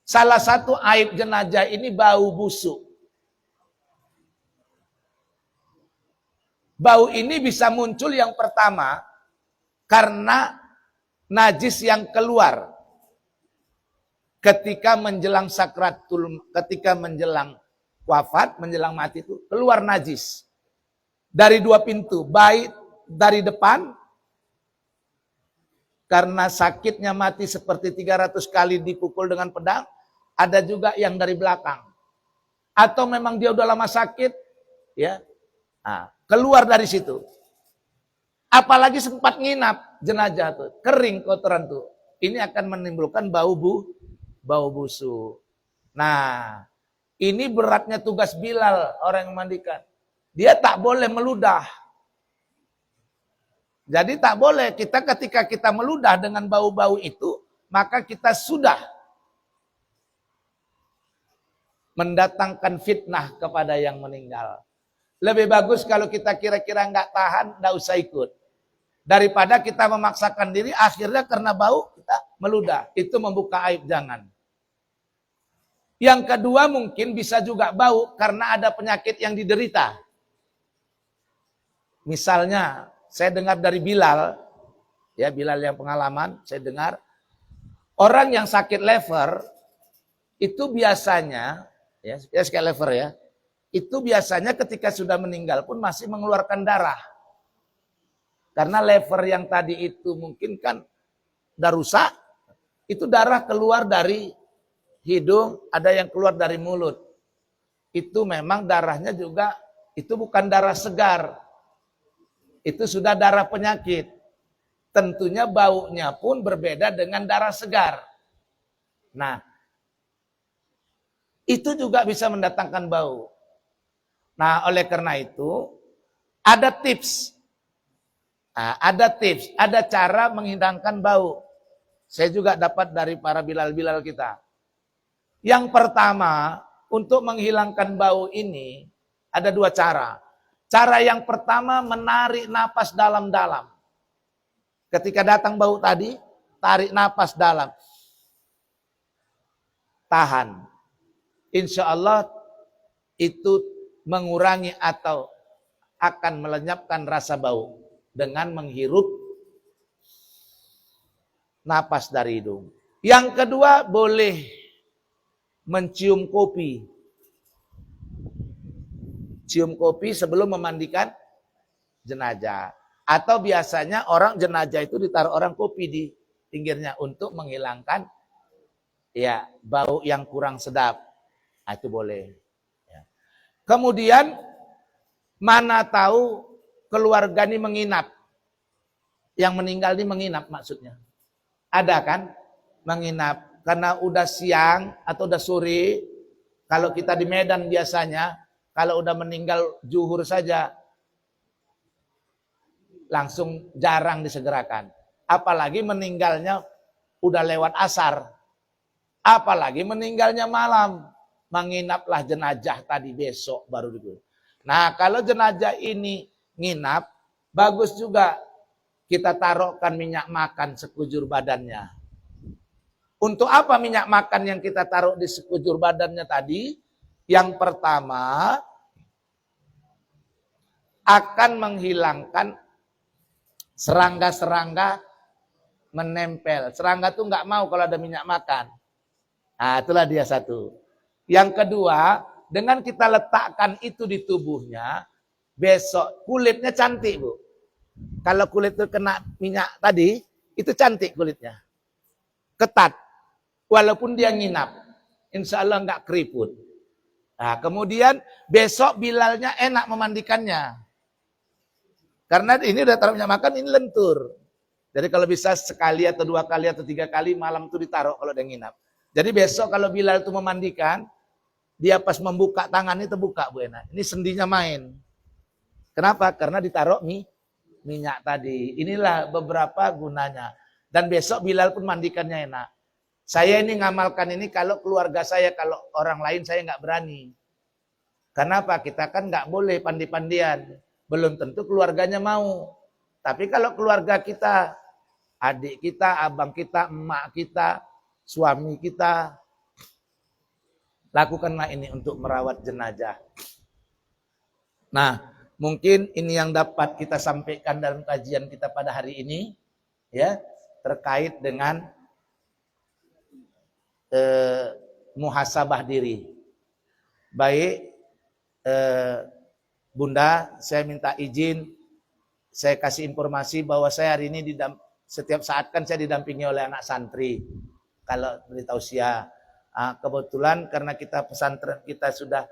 Salah satu aib jenazah ini bau busuk. Bau ini bisa muncul yang pertama karena najis yang keluar ketika menjelang ketika menjelang wafat, menjelang mati itu keluar najis. Dari 2 pintu, baik dari depan, karena sakitnya mati seperti 300 kali dipukul dengan pedang, ada juga yang dari belakang. Atau memang dia udah lama sakit, ya, keluar dari situ. Apalagi sempat nginap jenazah tuh, kering kotoran tuh. Ini akan menimbulkan bau busuk. Nah, ini beratnya tugas Bilal, orang yang memandikan. Dia tak boleh meludah. Jadi tak boleh ketika kita meludah dengan bau-bau itu, maka kita sudah mendatangkan fitnah kepada yang meninggal. Lebih bagus kalau kita kira-kira nggak tahan, nggak usah ikut. Daripada kita memaksakan diri, akhirnya karena bau kita meludah. Itu membuka aib, jangan. Yang kedua mungkin bisa juga bau karena ada penyakit yang diderita. Misalnya, saya dengar dari Bilal, ya Bilal yang pengalaman, saya dengar orang yang sakit lever itu biasanya, ya sakit lever ya, itu biasanya ketika sudah meninggal pun masih mengeluarkan darah. Karena lever yang tadi itu mungkin kan udah rusak, itu darah keluar dari hidung, ada yang keluar dari mulut. Itu memang darahnya juga, itu bukan darah segar. Itu sudah darah penyakit. Tentunya baunya pun berbeda dengan darah segar. Nah, itu juga bisa mendatangkan bau. Nah, oleh karena itu, ada tips. Nah, ada cara menghilangkan bau. Saya juga dapat dari para bilal-bilal kita. Yang pertama, untuk menghilangkan bau ini, ada dua cara. Cara yang pertama, menarik napas dalam-dalam. Ketika datang bau tadi, tarik napas dalam. Tahan. Insya Allah itu mengurangi atau akan melenyapkan rasa bau dengan menghirup napas dari hidung. Yang kedua, boleh mencium kopi. Cium kopi sebelum memandikan jenazah. Atau biasanya orang jenazah itu ditaruh orang kopi di pinggirnya untuk menghilangkan ya bau yang kurang sedap. Nah, itu boleh. Ya. Kemudian mana tahu keluarga ini menginap. Yang meninggal ini menginap maksudnya. Ada kan? Menginap. Karena udah siang atau udah sore. Kalau kita di Medan biasanya, kalau udah meninggal zuhur saja, langsung jarang disegerakan. Apalagi meninggalnya udah lewat asar. Apalagi meninggalnya malam. Menginaplah jenazah tadi besok baru dikubur. Nah, kalau jenazah ini nginap, bagus juga kita taruhkan minyak makan sekujur badannya. Untuk apa minyak makan yang kita taruh di sekujur badannya tadi? Yang pertama, akan menghilangkan serangga-serangga menempel. Serangga tuh nggak mau kalau ada minyak makan. Nah, itulah dia satu. Yang kedua, dengan kita letakkan itu di tubuhnya, besok kulitnya cantik, Bu. Kalau kulit itu kena minyak tadi, itu cantik kulitnya. Ketat. Walaupun dia nginap. Insya Allah nggak keriput. Nah, kemudian besok Bilalnya enak memandikannya. Karena ini udah taruh minyak makan, ini lentur. Jadi kalau bisa sekali atau 2 kali atau 3 kali malam itu ditaruh kalau dia nginap. Jadi besok kalau Bilal itu memandikan, dia pas membuka tangannya terbuka, Bu Ena. Ini sendinya main. Kenapa? Karena ditaruh minyak tadi. Inilah beberapa gunanya. Dan besok Bilal pun mandikannya enak. Saya ini ngamalkan ini kalau keluarga saya, kalau orang lain saya nggak berani. Kenapa? Kita kan nggak boleh pandi-pandian. Belum tentu keluarganya mau. Tapi kalau keluarga kita, adik kita, abang kita, emak kita, suami kita, lakukanlah ini untuk merawat jenazah. Nah, mungkin ini yang dapat kita sampaikan dalam kajian kita pada hari ini, ya, terkait dengan muhasabah diri. Baik, Bunda, saya minta izin, saya kasih informasi bahwa saya hari ini setiap saat kan saya didampingi oleh anak santri. Kalau dari tausiah, kebetulan karena kita pesantren kita sudah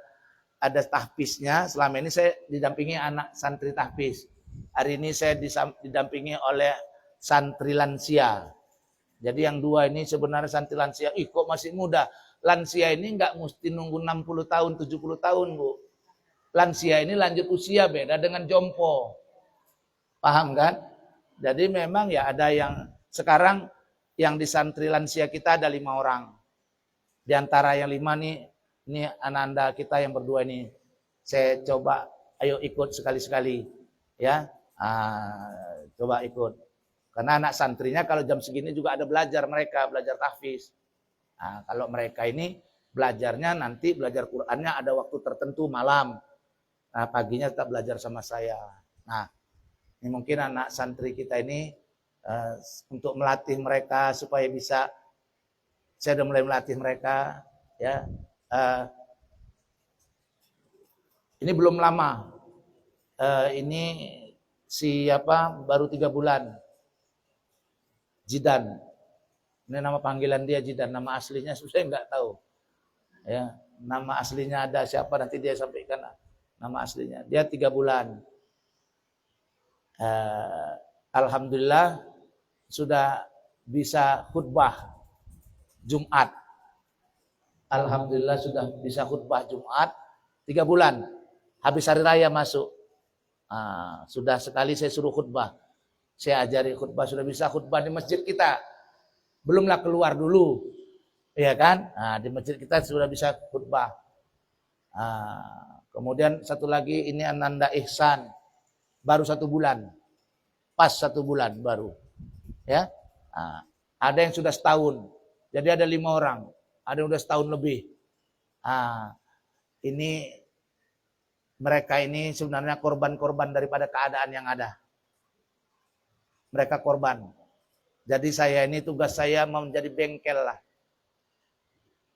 ada tahfiznya, selama ini saya didampingi anak santri tahfiz. Hari ini saya didampingi oleh santri lansia. Jadi yang 2 ini sebenarnya santri lansia, kok masih muda. Lansia ini nggak mesti nunggu 60 tahun, 70 tahun, Bu. Lansia ini lanjut usia, beda dengan jompo. Paham kan? Jadi memang ya ada yang sekarang yang di santri lansia kita ada 5 orang. Di antara yang 5 nih ini Ananda kita yang berdua ini. Saya coba, ayo ikut sekali-sekali, ya. Coba ikut. Karena anak santrinya kalau jam segini juga ada belajar mereka, belajar tahfiz. Kalau mereka ini belajarnya nanti belajar Qur'annya ada waktu tertentu malam. Paginya tetap belajar sama saya. Nah, ini mungkin anak santri kita ini untuk melatih mereka supaya bisa, saya sudah mulai melatih mereka, ya. Ini belum lama. Ini siapa baru 3 bulan. Jidan. Ini nama panggilan dia Jidan. Nama aslinya saya nggak tahu. Ya, nama aslinya ada siapa nanti dia sampaikan nama aslinya. Dia 3 bulan. Alhamdulillah sudah bisa khutbah Jumat. Alhamdulillah sudah bisa khutbah Jumat 3 bulan. Habis hari raya masuk. Sudah sekali saya suruh khutbah. Saya ajari khutbah, sudah bisa khutbah di masjid kita. Belumlah keluar dulu. Iya kan? Di masjid kita sudah bisa khutbah. Kemudian satu lagi ini Ananda Ihsan. Baru 1 bulan. Pas 1 bulan baru. Ya. Ada yang sudah setahun. Jadi ada 5 orang. Ada yang sudah setahun lebih. Ini mereka ini sebenarnya korban-korban daripada keadaan yang ada. Mereka korban. Jadi saya ini tugas saya mau menjadi bengkel lah.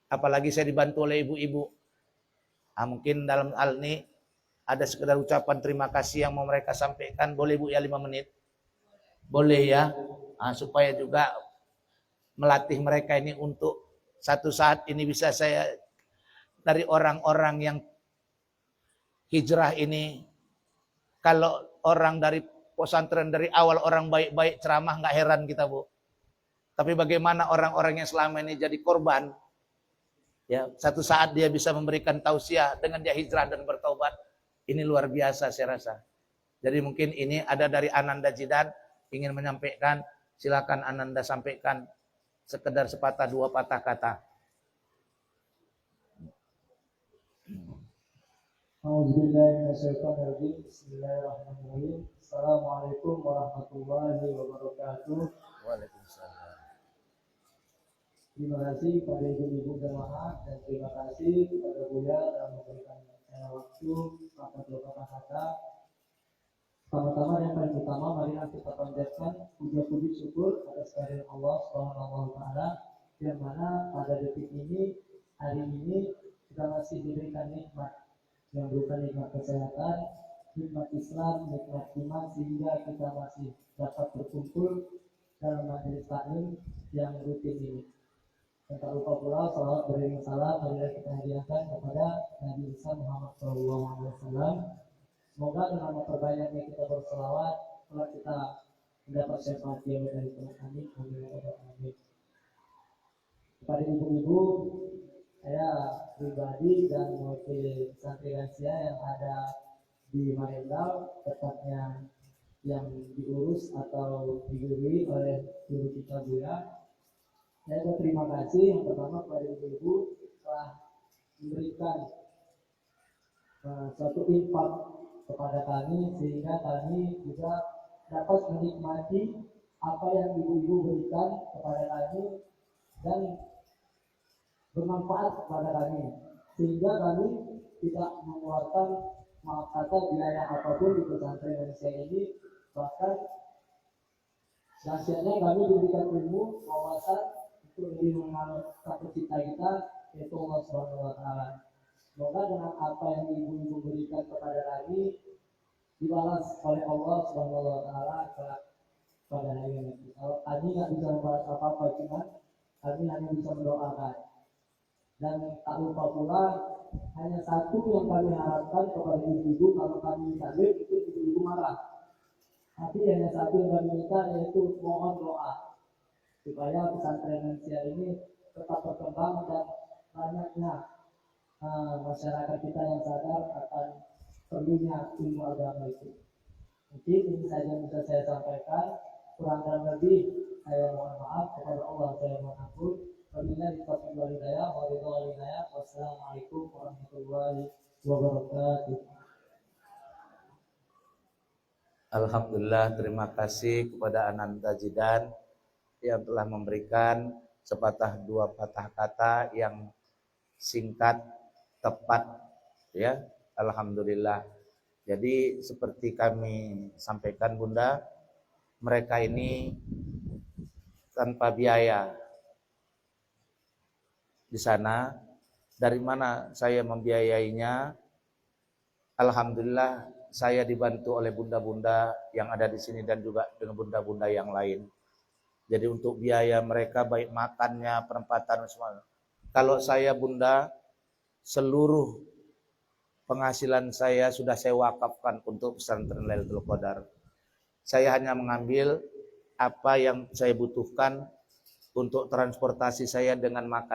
Apalagi saya dibantu oleh ibu-ibu. Mungkin dalam hal ini ada sekedar ucapan terima kasih yang mau mereka sampaikan. Boleh Bu ya 5 menit? Boleh ya. Supaya juga melatih mereka ini untuk satu saat ini bisa saya dari orang-orang yang hijrah ini, kalau orang dari pesantren dari awal orang baik-baik ceramah nggak heran kita Bu. Tapi bagaimana orang-orang yang selama ini jadi korban, ya satu saat dia bisa memberikan tausiah dengan dia hijrah dan bertaubat, ini luar biasa saya rasa. Jadi mungkin ini ada dari Ananda Jidan ingin menyampaikan, silakan Ananda sampaikan sekedar sepatah 2 patah kata. Bismillahirrahmanirrahim. Assalamualaikum warahmatullahi wabarakatuh. Waalaikumsalam. Terima kasih kepada ibu-ibu jemaah dan terima kasih kepada Buya yang memberikan saya waktu dapat berkata-kata. Pertama-tama yang paling utama, mari kita panjatkan puji syukur atas kehadiran Allah Subhanahu wa taala yang mana pada detik ini, hari ini kita masih diberikan nikmat yang berupa nikmat kesehatan, nikmat Islam, nikmat iman, sehingga kita masih dapat berkumpul dalam majelis taklim yang rutin ini. Dan tak lupa pula salawat beriring salam marilah kita hadiahkan kepada Nabi Muhammad SAW. Semoga dengan memperbanyaknya kita berselawat, telah kita mendapat syafaat yang dari Tuhan. Amin. Amin. Kepada ibu-ibu, saya pribadi dan mewakili santri lansia yang ada di Marendal, tepatnya yang diurus atau digurui oleh guru kita Buya. Saya berterima kasih yang pertama kepada ibu-ibu telah memberikan suatu infak kepada kami sehingga kami juga dapat menikmati apa yang ibu-ibu berikan kepada kami dan bermanfaat kepada kami, sehingga kami tidak mengeluarkan maaf kata biaya apapun di pesantren Indonesia ini. Bahkan nasihatnya kami diberikan ilmu, wawasan untuk lebih mengenal satu cita kita, yaitu Allah Subhanahu wa taala. Semoga dengan apa yang ibu-ibu berikan kepada kami dibalas oleh Allah Subhanahu wa taala pada hari ini. Kalau kami nggak bisa membalas apa-apa, cuma kami hanya bisa mendoakan. Dan tak lupa pula, hanya satu yang kami harapkan kepada ibu-ibu kalau kami taklim itu ibu-ibu marah. Tapi hanya satu yang kami minta, yaitu mohon doa supaya pesantren Indonesia ini tetap berkembang dan banyaknya masyarakat kita yang sadar akan perlunya ilmu agama itu. Mungkin ini saja yang bisa saya sampaikan. Kurang dan lebih saya mohon maaf, kepada Allah saya mohon ampun. Wabillahi taufiq wal hidayah. Wassalamualaikum warahmatullahi wabarakatuh. Alhamdulillah, terima kasih kepada Ananda Jidan yang telah memberikan sepatah dua patah kata yang singkat, tepat, ya. Alhamdulillah. Jadi seperti kami sampaikan Bunda, mereka ini tanpa biaya di sana. Dari mana saya membiayainya? Alhamdulillah, saya dibantu oleh bunda-bunda yang ada di sini dan juga dengan bunda-bunda yang lain. Jadi untuk biaya mereka baik makannya, penempatan semua. Kalau saya Bunda, seluruh penghasilan saya sudah saya wakafkan untuk pesantren Lailatul Qadar. Saya hanya mengambil apa yang saya butuhkan untuk transportasi saya dengan makan